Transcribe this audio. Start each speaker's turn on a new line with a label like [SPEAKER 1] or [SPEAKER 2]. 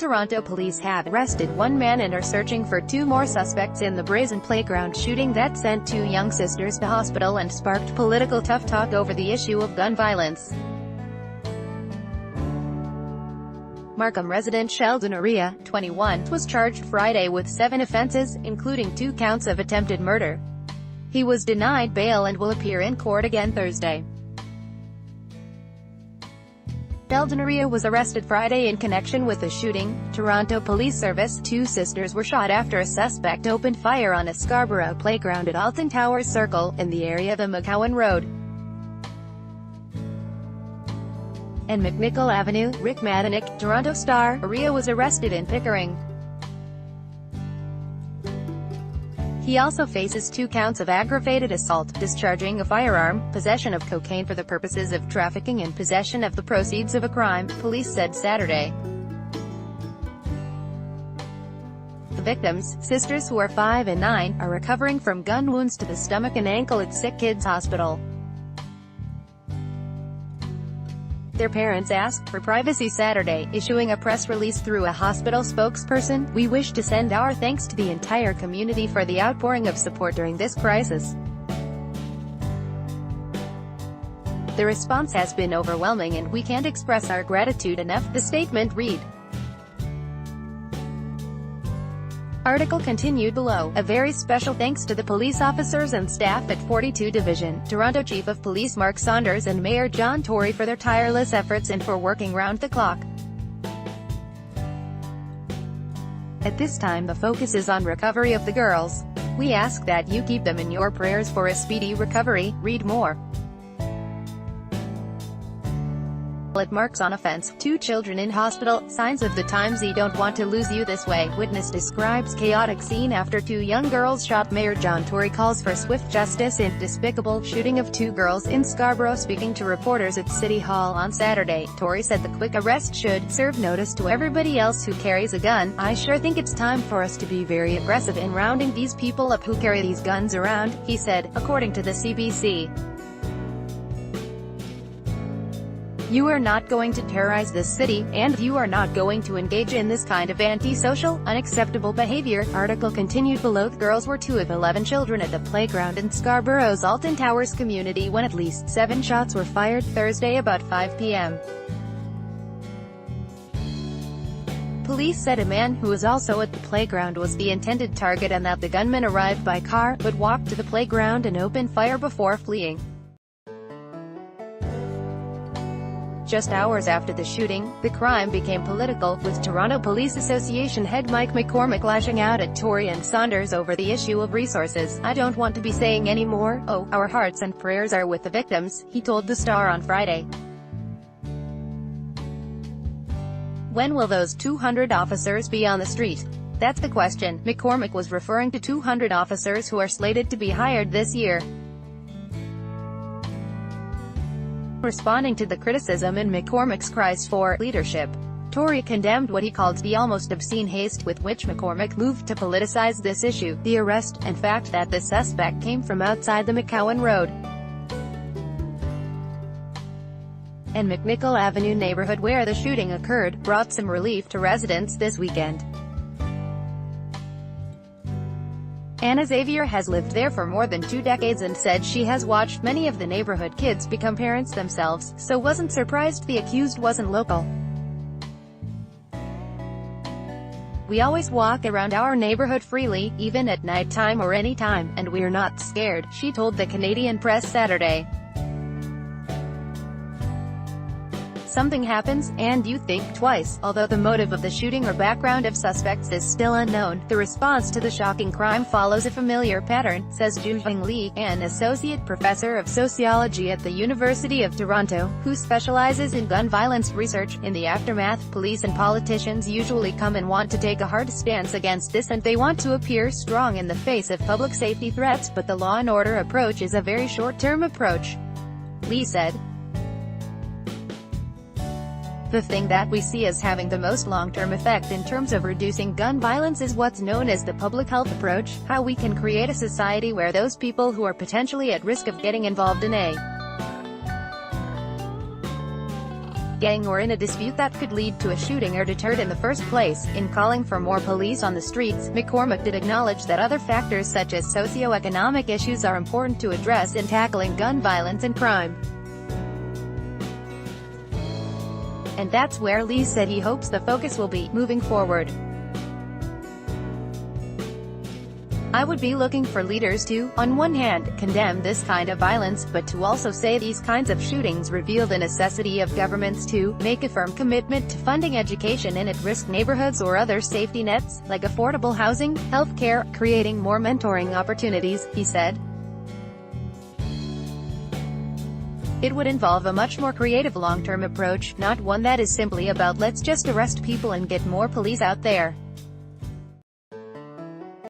[SPEAKER 1] Toronto police have arrested one man and are searching for two more suspects in the brazen playground shooting that sent two young sisters to hospital and sparked political tough talk over the issue of gun violence. Markham resident Sheldon Uria, 21, was charged Friday with 7 offenses, including 2 counts of attempted murder. He was denied bail and will appear in court again Thursday. Sheldon Uria was arrested Friday in connection with the shooting. Toronto Police Service: 2 sisters were shot after a suspect opened fire on a Scarborough playground at Alton Towers Circle, in the area of the McCowan Road and McNichol Avenue. Rick Madanick, Toronto Star: Uria was arrested in Pickering. He also faces 2 counts of aggravated assault, discharging a firearm, possession of cocaine for the purposes of trafficking and possession of the proceeds of a crime, police said Saturday. The victims, sisters who are 5 and 9, are recovering from gun wounds to the stomach and ankle at Sick Kids Hospital. Their parents asked for privacy Saturday, issuing a press release through a hospital spokesperson. "We wish to send our thanks to the entire community for the outpouring of support during this crisis. The response has been overwhelming and we can't express our gratitude enough," the statement read. Article continued below. A very special thanks to the police officers and staff at 42 Division, Toronto Chief of Police Mark Saunders and Mayor John Tory for their tireless efforts and for working round the clock. At this time the focus is on recovery of the girls. We ask that you keep them in your prayers for a speedy recovery. Read more. It marks on offense, 2 children in hospital, signs of the times. "He don't want to lose you this way," witness describes chaotic scene after 2 young girls shot. Mayor John Tory calls for swift justice in despicable shooting of 2 girls in Scarborough. Speaking to reporters at City Hall on Saturday, Tory said the quick arrest should serve notice to everybody else who carries a gun. "I sure think it's time for us to be very aggressive in rounding these people up who carry these guns around," he said, according to the CBC. "You are not going to terrorize this city, and you are not going to engage in this kind of antisocial, unacceptable behavior." Article continued below. The girls were 2 of 11 children at the playground in Scarborough's Alton Towers community when at least 7 shots were fired Thursday about 5 p.m. Police said a man who was also at the playground was the intended target and that the gunman arrived by car, but walked to the playground and opened fire before fleeing. Just hours after the shooting, the crime became political, with Toronto Police Association head Mike McCormick lashing out at Tory and Saunders over the issue of resources. "I don't want to be saying any more. Oh, our hearts and prayers are with the victims," he told the Star on Friday. "When will those 200 officers be on the street? That's the question." McCormick was referring to 200 officers who are slated to be hired this year. Responding to the criticism in McCormick's cries for leadership, Tory condemned what he called the almost obscene haste with which McCormick moved to politicize this issue, the arrest, and fact that the suspect came from outside the McCowan Road and McNichol Avenue neighborhood where the shooting occurred, brought some relief to residents this weekend. Anna Xavier has lived there for more than 2 decades and said she has watched many of the neighborhood kids become parents themselves, so wasn't surprised the accused wasn't local. "We always walk around our neighborhood freely, even at night time or any time, and we're not scared," she told the Canadian Press Saturday. Something happens, and you think twice. Although the motive of the shooting or background of suspects is still unknown, the response to the shocking crime follows a familiar pattern, says Jujing Li, an associate professor of sociology at the University of Toronto, who specializes in gun violence research. "In the aftermath, police and politicians usually come and want to take a hard stance against this, and they want to appear strong in the face of public safety threats, but the law and order approach is a very short-term approach," Li said. "The thing that we see as having the most long-term effect in terms of reducing gun violence is what's known as the public health approach, how we can create a society where those people who are potentially at risk of getting involved in a gang or in a dispute that could lead to a shooting are deterred in the first place. In calling for more police on the streets, McCormick did acknowledge that other factors such as socio-economic issues are important to address in tackling gun violence and crime. And that's where Lee said he hopes the focus will be, moving forward. I would be looking for leaders to, on one hand, condemn this kind of violence, but to also say these kinds of shootings reveal the necessity of governments to make a firm commitment to funding education in at-risk neighborhoods or other safety nets, like affordable housing, health care, creating more mentoring opportunities, he said. It would involve a much more creative long-term approach, not one that is simply about let's just arrest people and get more police out there.